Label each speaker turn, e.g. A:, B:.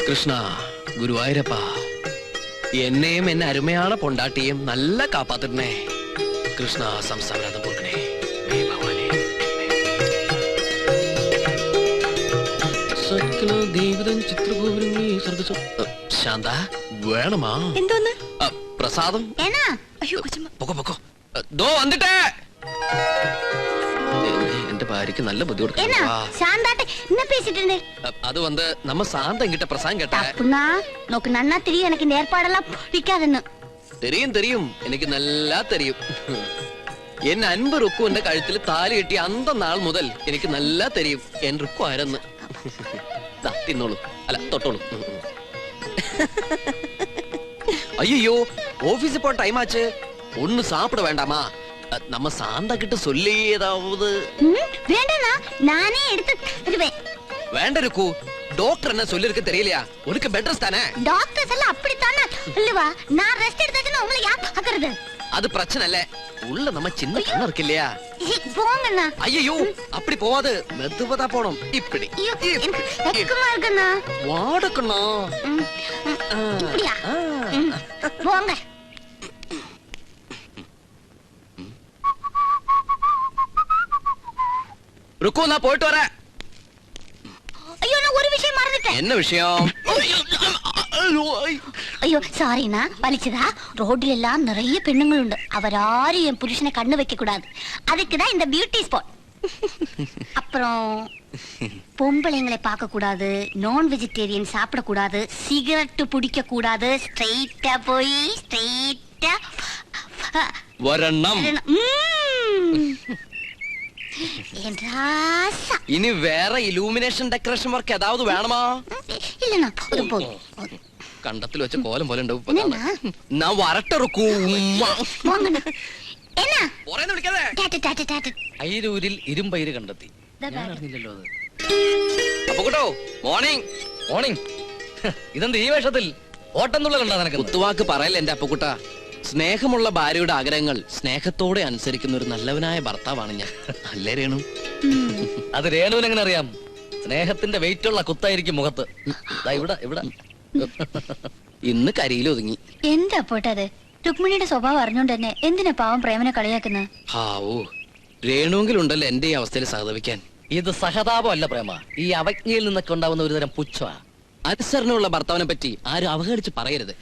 A: കൃഷ്ണ ഗുരുവായൂരപ്പ എന്നെയും എന്നെ അരുമയാണ് പൊണ്ടാട്ടിയും നല്ല കാപ്പാത്തിടണേ. കൃഷ്ണ സംസ്ഥാനം കൊടുക്കണേ. ശാന്ത വേണമാ
B: എന്തോന്ന്
A: പ്രസാദം വന്നിട്ടേ. എന്റെ ഭാര്യക്ക് നല്ല ബുദ്ധിമുട്ട്. அது வந்து நம்ம சாந்தம் கிட்ட பிரசாதம் கேட்டேன்.
B: அப்படினா நோக்கு நன்னா தெரியும் எனக்கு இந்த ஏற்பாடெல்லாம் பிடிக்காதுன்னு.
A: தெரியும் தெரியும் எனக்கு நல்லா தெரியும். എൻ അൻപ് റുക്കു എന്റെ കഴുത്തിൽ താലി കെട്ടി അന്ത നാൾ മുതൽ എനിക്ക് നല്ല തെരിയും എൻ റുക്കു ആരെന്ന്. തിന്നോളൂ, അല്ല തൊട്ടോളൂ. ஐயோ ஆபீஸ் போற டைம் ஆச்சு. ஒண்ணு சாப்பிட வேண்டாமா? நம்ம சாந்தா கிட்ட சொல்லி ஏதாவது.
B: வேண்டானா நானே எடுத்து தருவேன்.
A: வேണ്ട ருக்கு, டாக்டர் என்ன சொல்லி இருக்கு தெரியலையா? உனக்கு பெட் ரெஸ்ட் தானே?
B: டாக்டர்ஸ் எல்லாம் அப்படி தானே இல்லவா? நான் ரெஸ்ட் எடுத்தாச்சுன்னா உங்களை யார் பாக்குறது? அது
A: பிரச்சனை இல்ல. உள்ள நம்ம சின்ன கண்ணு இருக்கு இல்லையா?
B: போங்கண்ணா.
A: ஐயோ அப்படி போவாது, மெதுவா போணும். இப்படி
B: வெக்கமா இருக்குண்ணா.
A: வாடக்கண்ணா.
B: இப்படியா? போங்க.
A: ருக்கு, நான் போயிட்டு வரேன்.
B: ஐயோ நான் ஒரு விஷயம் மறந்துட்டேன்.
A: என்ன விஷயம்?
B: ஐயோ சாரிண்ணா, வலிச்சதா? ரோட்ல எல்லாம் நிறைய பெண்ணுங்கள் உண்டு. அவராரும் என் புருஷனை கண்ணு வைக்க கூடாது. அதுக்குதான் இந்த பியூட்டி ஸ்பாட். அப்புறம் பொம்பளைங்களை பார்க்க கூடாது, நான் வெஜிடேரியன் சாப்பிட கூடாது, சிகரெட் பிடிக்க கூடாது. ஸ்ட்ரைட்டா போய் ஸ்ட்ரைட்டா
A: வரணும். ഇനി വേറെ ഇലൂമിനേഷൻ ഡെക്കറേഷൻ വർക്ക് ഏതാവത് വേണമാ?
B: ഇല്ലണ്ണാ,
A: കണ്ടത്തിൽ വെച്ച കോലം പോലെ ഞാൻ വരട്ടിറക്കൂ.
C: അയിരൂരിൽ ഇരുമ്പയിര് കണ്ടെത്തി.
A: അപ്പൊ കേട്ടോ, മോർണിംഗ്
C: മോർണിംഗ്. ഇതെന്ത് ഈ വേഷത്തിൽ? ഓട്ടം തുള്ളലുണ്ടോ നിനക്ക്?
A: കുത്തുവാക്ക് പറയല്ല എന്റെ അപ്പക്കുട്ട. സ്നേഹമുള്ള ഭാര്യയുടെ ആഗ്രഹങ്ങൾ സ്നേഹത്തോടെ അനുസരിക്കുന്ന ഒരു നല്ലവനായ ഭർത്താവാണ് ഞാൻ. അല്ലേ രേണു?
C: അത് രേണുവിന് എങ്ങനെ അറിയാം? സ്നേഹത്തിന്റെ വെയിറ്റ് ഉള്ള കുത്തായിരിക്കും മുഖത്ത്. ഇവിടെ ഇവിടെ
A: ഇന്ന് കരിയിൽ ഒതുങ്ങി.
B: എന്താ പോട്ടത്? രുക്മിണിയുടെ സ്വഭാവം അറിഞ്ഞോണ്ട് തന്നെ എന്തിനാ പാവം പ്രേമനെ കളിയാക്കുന്നത്?
A: ഹാവൂ, രേണുവെങ്കിലുണ്ടല്ലോ എന്റെ ഈ അവസ്ഥയിൽ സഹതപിക്കാൻ.
C: ഇത് സഹതാപം അല്ല പ്രേമ, ഈ അവജ്ഞയിൽ നിന്നൊക്കെ ഉണ്ടാവുന്ന ഒരുതരം പുച്ഛ.
A: അനുസരണമുള്ള ഭർത്താവിനെ പറ്റി ആരും അവഹേളിച്ച് പറയരുത്.